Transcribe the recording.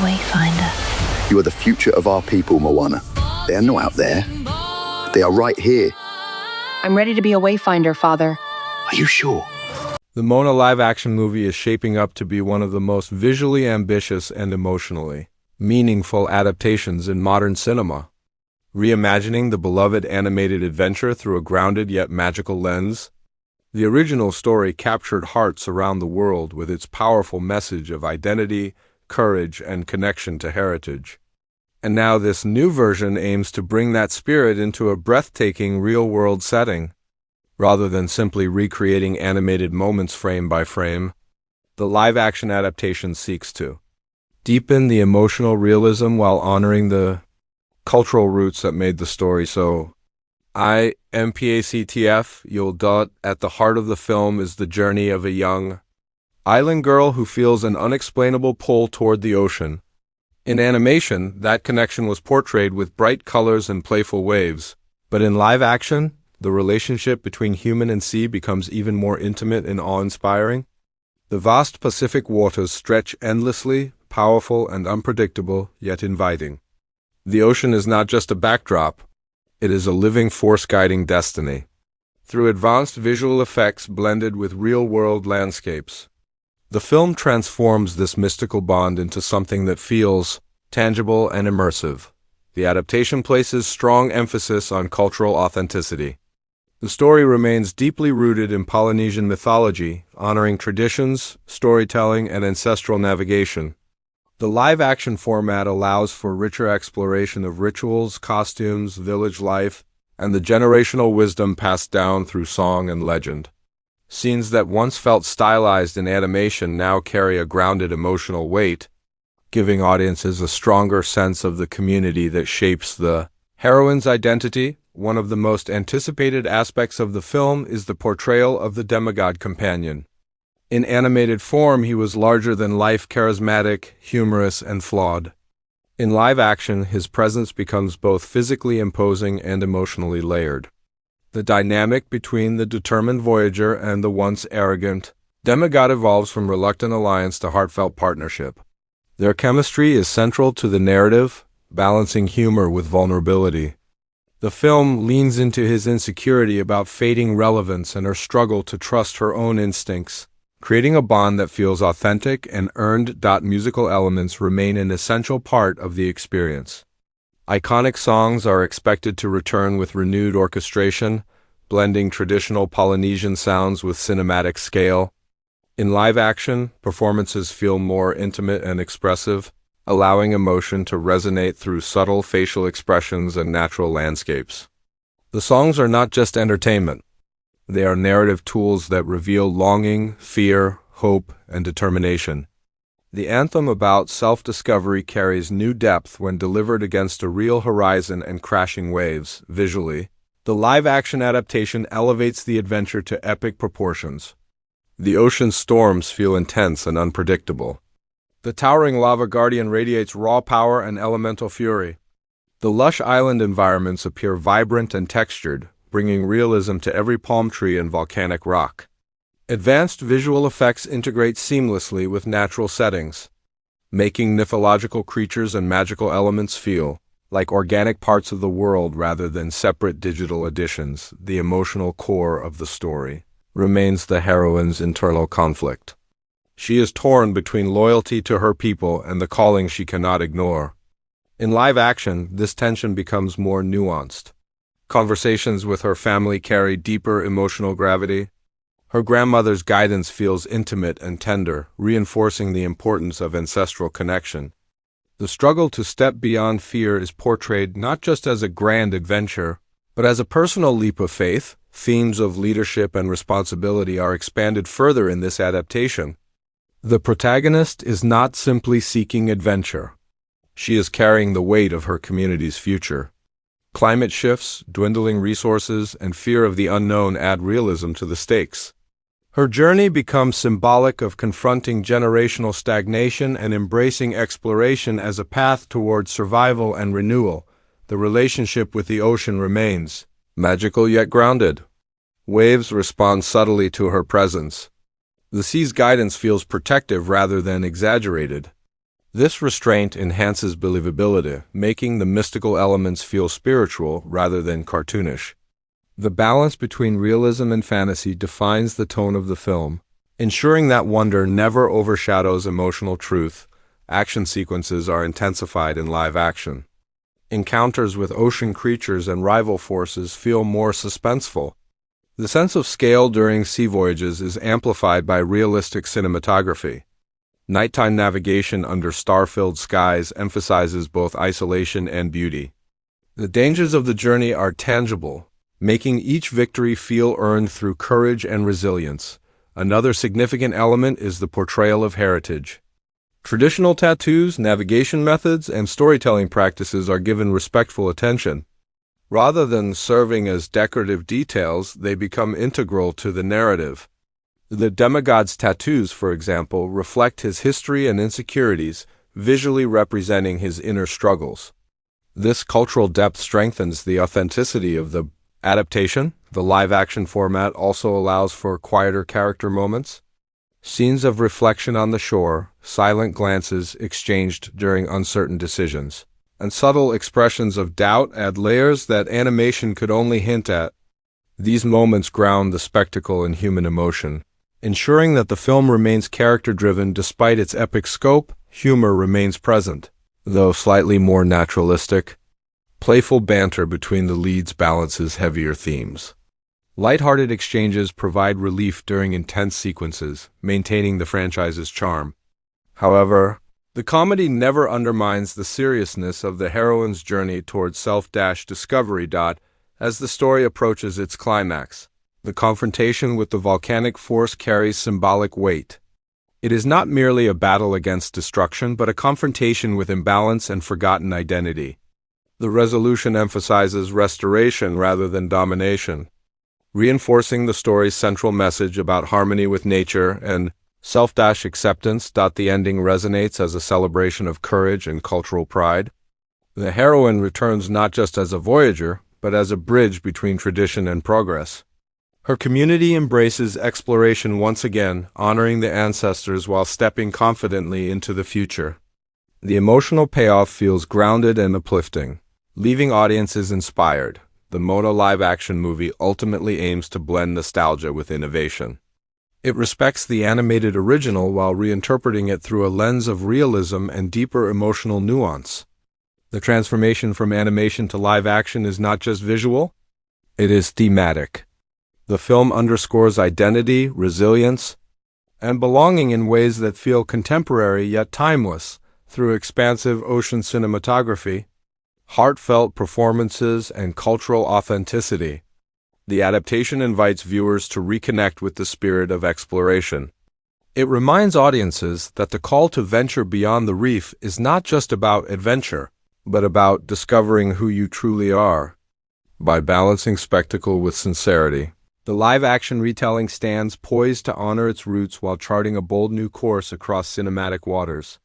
wayfinder. You are the future of our people, Moana. They are not out there. They are right here. I'm ready to be a wayfinder, Father. Are you sure? The Moana Live Action movie is shaping up to be one of the most visually ambitious and emotionally meaningful adaptations in modern cinema. Reimagining the beloved animated adventure through a grounded yet magical lens, the original story captured hearts around the world with its powerful message of identity, courage, and connection to heritage. And now this new version aims to bring that spirit into a breathtaking real-world setting. Rather than simply recreating animated moments frame by frame, the live-action adaptation seeks to deepen the emotional realism while honoring the cultural roots that made the story so IMPACTF, you'll dot. At the heart of the film is the journey of a young island girl who feels an unexplainable pull toward the ocean. In animation, that connection was portrayed with bright colors and playful waves, but in live action, the relationship between human and sea becomes even more intimate and awe-inspiring. The vast Pacific waters stretch endlessly, powerful and unpredictable, yet inviting. The ocean is not just a backdrop, it is a living force guiding destiny. Through advanced visual effects blended with real-world landscapes, the film transforms this mystical bond into something that feels tangible and immersive. The adaptation places strong emphasis on cultural authenticity. The story remains deeply rooted in Polynesian mythology, honoring traditions, storytelling, and ancestral navigation. The live-action format allows for richer exploration of rituals, costumes, village life, and the generational wisdom passed down through song and legend. Scenes that once felt stylized in animation now carry a grounded emotional weight, giving audiences a stronger sense of the community that shapes the heroine's identity. One of the most anticipated aspects of the film is the portrayal of the demigod companion. In animated form, he was larger-than-life, charismatic, humorous, and flawed. In live action, his presence becomes both physically imposing and emotionally layered. The dynamic between the determined voyager and the once arrogant demigod evolves from reluctant alliance to heartfelt partnership. Their chemistry is central to the narrative, balancing humor with vulnerability. The film leans into his insecurity about fading relevance and her struggle to trust her own instincts, creating a bond that feels authentic and earned. Musical elements remain an essential part of the experience. Iconic songs are expected to return with renewed orchestration, blending traditional Polynesian sounds with cinematic scale. In live action, performances feel more intimate and expressive, allowing emotion to resonate through subtle facial expressions and natural landscapes. The songs are not just entertainment. They are narrative tools that reveal longing, fear, hope, and determination. The anthem about self-discovery carries new depth when delivered against a real horizon and crashing waves. Visually, the live-action adaptation elevates the adventure to epic proportions. The ocean's storms feel intense and unpredictable. The towering lava guardian radiates raw power and elemental fury. The lush island environments appear vibrant and textured, bringing realism to every palm tree and volcanic rock. Advanced visual effects integrate seamlessly with natural settings, making mythological creatures and magical elements feel like organic parts of the world rather than separate digital additions. The emotional core of the story remains the heroine's internal conflict. She is torn between loyalty to her people and the calling she cannot ignore. In live action, this tension becomes more nuanced. Conversations with her family carry deeper emotional gravity. Her grandmother's guidance feels intimate and tender, reinforcing the importance of ancestral connection. The struggle to step beyond fear is portrayed not just as a grand adventure, but as a personal leap of faith. Themes of leadership and responsibility are expanded further in this adaptation. The protagonist is not simply seeking adventure. She is carrying the weight of her community's future. Climate shifts, dwindling resources, and fear of the unknown add realism to the stakes. Her journey becomes symbolic of confronting generational stagnation and embracing exploration as a path towards survival and renewal. The relationship with the ocean remains magical yet grounded. Waves respond subtly to her presence. The sea's guidance feels protective rather than exaggerated. This restraint enhances believability, making the mystical elements feel spiritual rather than cartoonish. The balance between realism and fantasy defines the tone of the film, ensuring that wonder never overshadows emotional truth. Action sequences are intensified in live action. Encounters with ocean creatures and rival forces feel more suspenseful. The sense of scale during sea voyages is amplified by realistic cinematography. Nighttime navigation under star-filled skies emphasizes both isolation and beauty. The dangers of the journey are tangible, making each victory feel earned through courage and resilience. Another significant element is the portrayal of heritage. Traditional tattoos, navigation methods, and storytelling practices are given respectful attention. Rather than serving as decorative details, they become integral to the narrative. The demigod's tattoos, for example, reflect his history and insecurities, visually representing his inner struggles. This cultural depth strengthens the authenticity of the adaptation. The live-action format also allows for quieter character moments. Scenes of reflection on the shore, silent glances exchanged during uncertain decisions, and subtle expressions of doubt add layers that animation could only hint at. These moments ground the spectacle in human emotion. Ensuring that the film remains character-driven despite its epic scope, humor remains present, though slightly more naturalistic. Playful banter between the leads balances heavier themes. Light-hearted exchanges provide relief during intense sequences, maintaining the franchise's charm. However, the comedy never undermines the seriousness of the heroine's journey towards self-discovery. As the story approaches its climax, the confrontation with the volcanic force carries symbolic weight. It is not merely a battle against destruction, but a confrontation with imbalance and forgotten identity. The resolution emphasizes restoration rather than domination, reinforcing the story's central message about harmony with nature and self-acceptance. The ending resonates as a celebration of courage and cultural pride. The heroine returns not just as a voyager, but as a bridge between tradition and progress. Her community embraces exploration once again, honoring the ancestors while stepping confidently into the future. The emotional payoff feels grounded and uplifting, leaving audiences inspired. The Moana Live Action movie ultimately aims to blend nostalgia with innovation. It respects the animated original while reinterpreting it through a lens of realism and deeper emotional nuance. The transformation from animation to live action is not just visual, it is thematic. The film underscores identity, resilience, and belonging in ways that feel contemporary yet timeless through expansive ocean cinematography, heartfelt performances, and cultural authenticity. The adaptation invites viewers to reconnect with the spirit of exploration. It reminds audiences that the call to venture beyond the reef is not just about adventure, but about discovering who you truly are. By balancing spectacle with sincerity, the live-action retelling stands poised to honor its roots while charting a bold new course across cinematic waters.